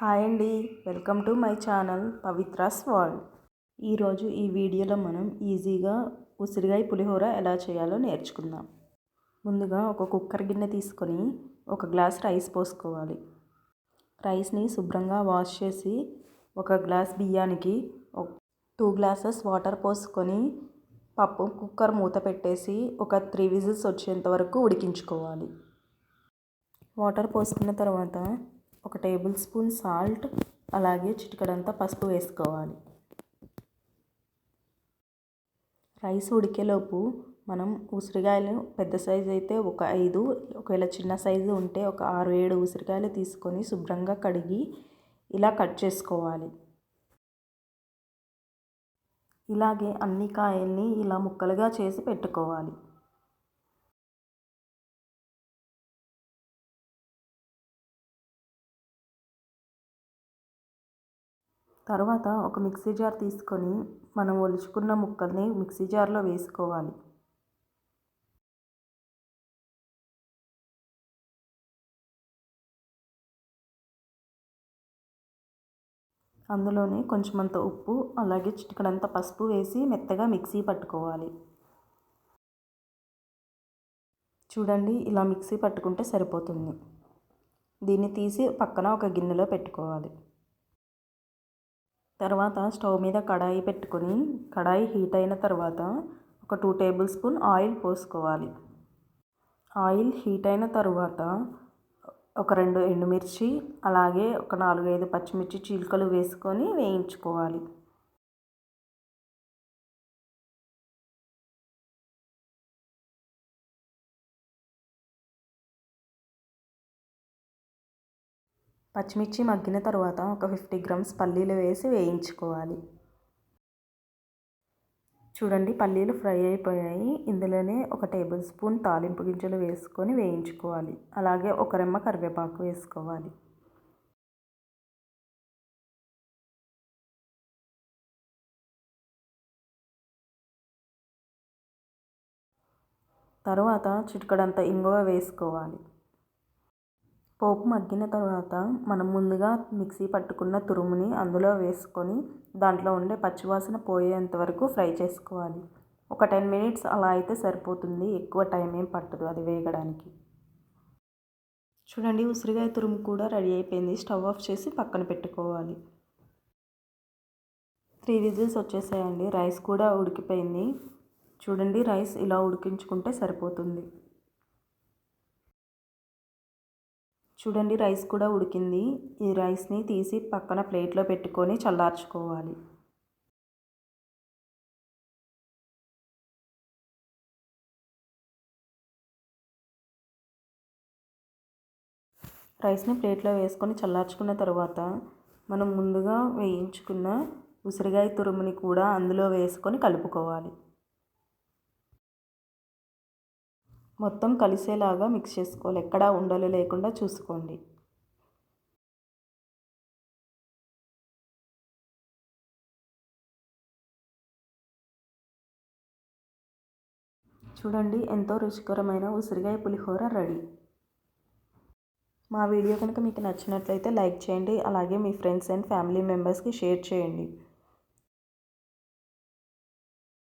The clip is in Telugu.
హాయ్ అండి, welcome to my channel Pavithra's world. ఈరోజు ఈ వీడియోలో మనం ఈజీగా ఉసిరికాయ పులిహోర ఎలా చేయాలో నేర్చుకుందాం. ముందుగా ఒక కుక్కర్ గిన్నె తీసుకొని ఒక గ్లాస్ రైస్ పోసుకోవాలి. రైస్ని శుభ్రంగా వాష్ చేసి ఒక గ్లాస్ బియ్యానికి 2 గ్లాసెస్ వాటర్ పోసుకొని కుక్కర్ మూత పెట్టేసి ఒక 3 విజిల్స్ వచ్చేంత వరకు ఉడికించుకోవాలి. వాటర్ పోసుకున్న తర్వాత ఒక టేబుల్ స్పూన్ సాల్ట్, అలాగే చిటికెడంతా పసుపు వేసుకోవాలి. రైస్ ఉడికేలోపు మనం ఉసిరికాయలు పెద్ద సైజు అయితే ఒక 5, ఒకవేళ చిన్న సైజు ఉంటే ఒక 6-7 ఉసిరికాయలు తీసుకొని శుభ్రంగా కడిగి ఇలా కట్ చేసుకోవాలి. ఇలాగే అన్ని కాయల్ని ఇలా ముక్కలుగా చేసి పెట్టుకోవాలి. తర్వాత ఒక మిక్సీ జార్ తీసుకొని మనం ఒలుచుకున్న ముక్కల్ని మిక్సీ జార్లో వేసుకోవాలి. అందులోనే కొంచెమంత ఉప్పు, అలాగే చిటికెడంత పసుపు వేసి మెత్తగా మిక్సీ పట్టుకోవాలి. చూడండి, ఇలా మిక్సీ పట్టుకుంటే సరిపోతుంది. దీన్ని తీసి పక్కన ఒక గిన్నెలో పెట్టుకోవాలి. తర్వాత స్టవ్ మీద కడాయి పెట్టుకొని కడాయి హీట్ అయిన తర్వాత ఒక 2 టేబుల్ స్పూన్ ఆయిల్ పోసుకోవాలి. ఆయిల్ హీట్ అయిన తర్వాత ఒక 2 ఎండుమిర్చి, అలాగే ఒక 4-5 పచ్చిమిర్చి చీలికలు వేసుకొని వేయించుకోవాలి. పచ్చిమిర్చి మగ్గిన తర్వాత ఒక 50 గ్రామ్స్ పల్లీలు వేసి వేయించుకోవాలి. చూడండి, పల్లీలు ఫ్రై అయిపోయాయి. ఇందులోనే ఒక టేబుల్ స్పూన్ తాలింపు గింజలు వేసుకొని వేయించుకోవాలి. అలాగే ఒక రెమ్మ కరివేపాకు వేసుకోవాలి. తర్వాత చిటికెడంత ఇంగువ వేసుకోవాలి. పోపు మగ్గిన తర్వాత మనం ముందుగా మిక్సీ పట్టుకున్న తురుముని అందులో వేసుకొని దాంట్లో ఉండే పచ్చివాసన పోయేంత వరకు ఫ్రై చేసుకోవాలి. ఒక 10 మినిట్స్ అలా అయితే సరిపోతుంది, ఎక్కువ టైం ఏం పట్టదు అది వేగడానికి. చూడండి, ఉసిరికాయ తురుము కూడా రెడీ అయిపోయింది. స్టవ్ ఆఫ్ చేసి పక్కన పెట్టుకోవాలి. 3 విజిల్స్ వచ్చేసాయండి. రైస్ కూడా ఉడికిపోయింది. చూడండి, రైస్ ఇలా ఉడికించుకుంటే సరిపోతుంది. చూడండి, రైస్ కూడా ఉడికింది. ఈ రైస్ని తీసి పక్కన ప్లేట్లో పెట్టుకొని చల్లార్చుకోవాలి. రైస్ని ప్లేట్లో వేసుకొని చల్లార్చుకున్న తర్వాత మనం ముందుగా వేయించుకున్న ఉసిరికాయ తురుముని కూడా అందులో వేసుకొని కలుపుకోవాలి. మొత్తం కలిసేలాగా మిక్స్ చేసుకోవాలి. ఎక్కడా ఉండలు లేకుండా చూసుకోండి. చూడండి, ఎంతో రుచికరమైన ఉసిరికాయ పులిహోర రెడీ. మా వీడియో కనుక మీకు నచ్చినట్లయితే లైక్ చేయండి, అలాగే మీ ఫ్రెండ్స్ అండ్ ఫ్యామిలీ మెంబర్స్కి షేర్ చేయండి.